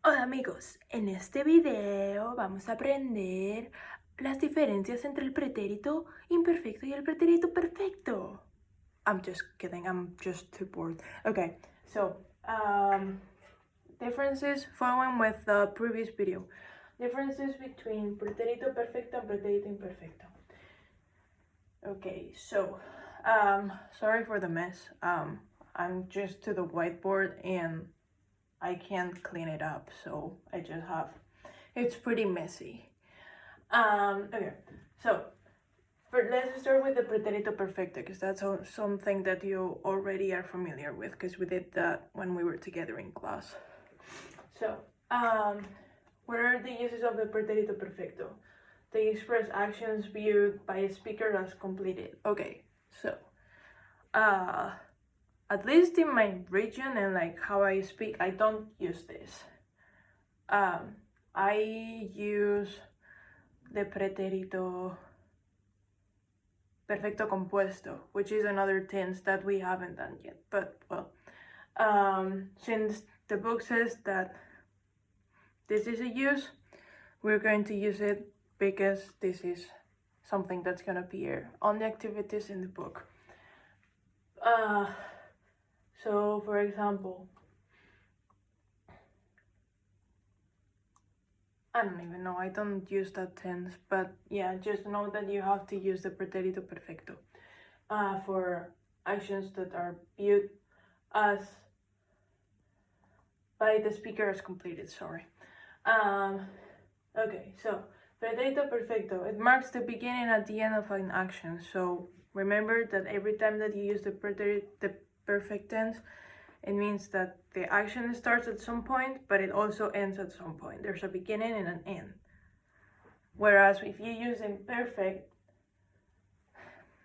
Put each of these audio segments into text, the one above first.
Hola amigos, en este video vamos a aprender las diferencias entre el pretérito imperfecto y el pretérito perfecto. I'm just kidding, I'm just too bored. Okay, so differences following with the previous video. Differences between pretérito perfecto and pretérito imperfecto. Okay, so sorry for the mess. I'm just to the whiteboard and I can't clean it up, so I just have, it's pretty messy. Okay, so let's start with the pretérito perfecto, because that's something that you already are familiar with, because we did that when we were together in class. So, what are the uses of the pretérito perfecto? They express actions viewed by a speaker as completed. Okay, so, at least in my region and like how I speak, I don't use this. I use the pretérito perfecto compuesto, which is another tense that we haven't done yet. But well, since the book says that this is a use, we're going to use it because this is something that's gonna appear on the activities in the book. So for example, I don't even know, I don't use that tense, but yeah, just know that you have to use the pretérito perfecto for actions that are viewed as by the speaker as completed, sorry. Okay, so pretérito perfecto, it marks the beginning at the end of an action. So remember that every time that you use the perfect tense, it means that the action starts at some point, but it also ends at some point. There's a beginning and an end. Whereas if you use imperfect,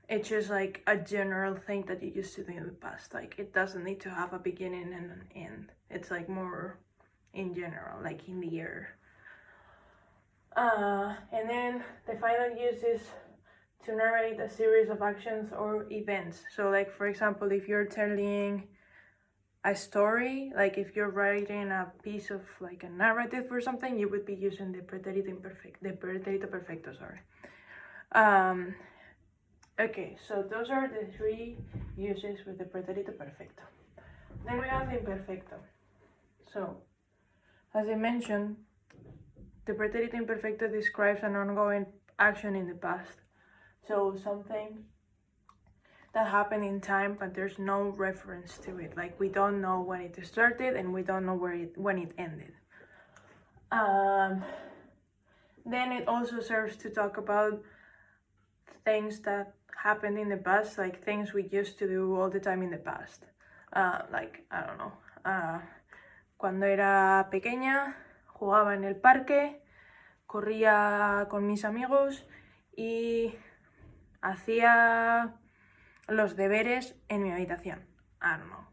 it's just like a general thing that you used to do in the past. Like it doesn't need to have a beginning and an end. It's like more in general, like in the air. And then the final use is to narrate a series of actions or events. So like for example, if you're telling a story, like if you're writing a piece of like a narrative or something, you would be using the pretérito perfecto, sorry. Okay, so those are the three uses with the pretérito perfecto. Then we have the imperfecto. So, as I mentioned, the pretérito imperfecto describes an ongoing action in the past. So something that happened in time, but there's no reference to it. Like we don't know when it started and we don't know when it ended. Then it also serves to talk about things that happened in the past, like things we used to do all the time in the past. Like, I don't know, cuando era pequeña, jugaba en el parque, corría con mis amigos y hacía los deberes en mi habitación. I don't know.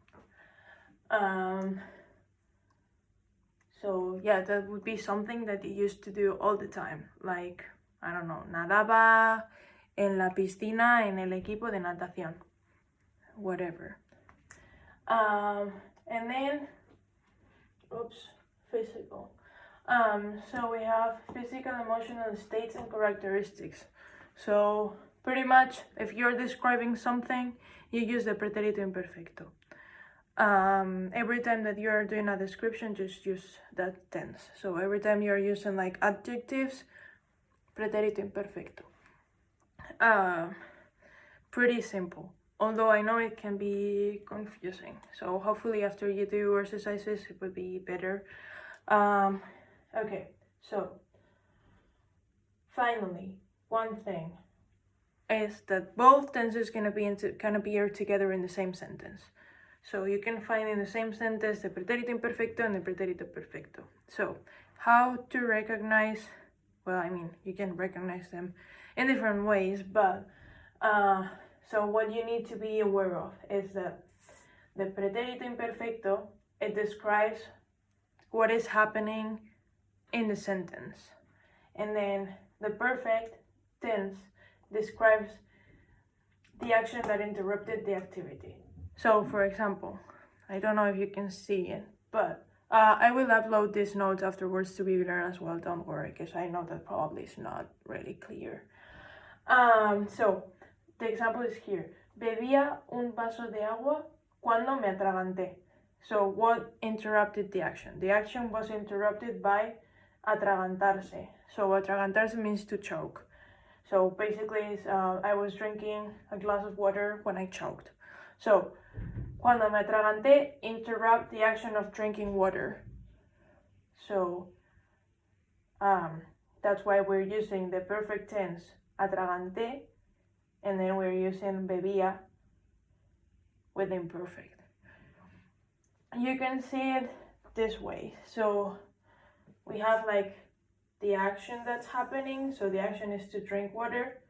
So yeah, that would be something that you used to do all the time. Like, I don't know, nadaba en la piscina en el equipo de natación. Whatever. And then, physical. So we have physical, emotional states and characteristics. So pretty much, if you're describing something, you use the pretérito imperfecto. Every time that you are doing a description, just use that tense. So every time you're using like adjectives, pretérito imperfecto. Pretty simple, although I know it can be confusing. So hopefully after you do exercises, it would be better. Okay, so finally, one thing is that both tenses can appear together in the same sentence. So you can find in the same sentence the pretérito imperfecto and the pretérito perfecto. So how to recognize, well, I mean, you can recognize them in different ways, but so what you need to be aware of is that the pretérito imperfecto, it describes what is happening in the sentence. And then the perfect tense describes the action that interrupted the activity. So for example, I don't know if you can see it, but I will upload these notes afterwards to Vivian as well, don't worry, because I know that probably is not really clear. So, the example is here. Bebía un vaso de agua cuando me atraganté. So, what interrupted the action? The action was interrupted by atragantarse. So, atragantarse means to choke. So, basically, I was drinking a glass of water when I choked. So, cuando me atraganté, interrupt the action of drinking water. So, that's why we're using the perfect tense, atraganté, and then we're using bebía with imperfect. You can see it this way. So, we have like the action that's happening. So, the action is to drink water,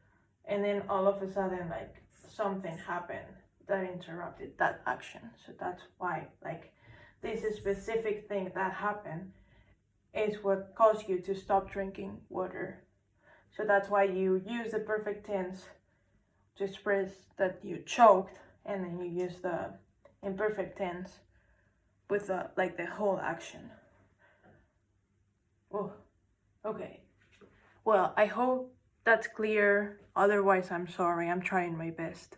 and then all of a sudden, like, something happened that interrupted that action. So that's why, like, this specific thing that happened is what caused you to stop drinking water. So that's why you use the perfect tense to express that you choked, and then you use the imperfect tense with like the whole action. Oh, okay. Well, I hope that's clear. Otherwise, I'm sorry. I'm trying my best.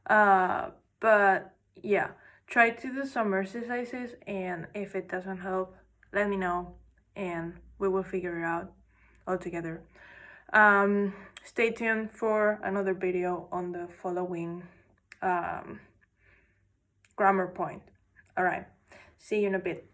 But yeah, try to do some exercises, and if it doesn't help, let me know, and we will figure it out all together. Stay tuned for another video on the following grammar point. All right, see you in a bit.